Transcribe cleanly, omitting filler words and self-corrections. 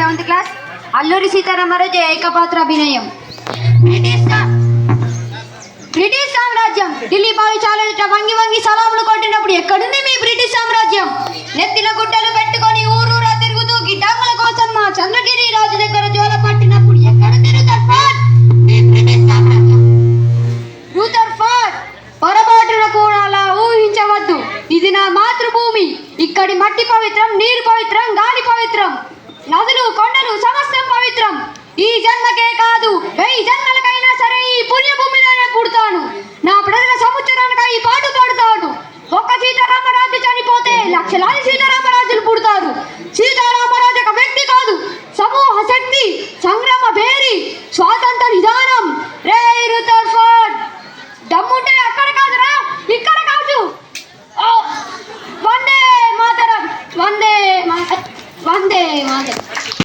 7th class. Alluri Sitaramaraju ఏకపాత్రాభినయం. British సామ్రాజ్యం ఢిల్లీ పావిచాల వంగి వంగి సలాములు కొట్టినప్పుడు ఎక్కడుంది మీ బ్రిటిష్ సామ్రాజ్యం? నెత్తిన గుడ్డలు పెట్టుకొని ఊరూరా తిరుగుతూ గిడ్డాముల కోసం మా చంద్రగిరి రాజు దగ్గర జోల పట్టినప్పుడు ఎక్కడ రూథర్ఫోర్డ్? మీ బ్రిటిష్ సామ్రాజ్యం. రూథర్ఫోర్డ్, పొరపాటున కూడా అలా ఊహించవద్దు. ఇది నా మాతృభూమి. ఇక్కడి మట్టి పవిత్రం, నీరు పవిత్రం, గాలి పవిత్రం, నదులు కొండలు సమస్తం పవిత్రం. ఈ జన్మకే కాదు 1000 జన్మ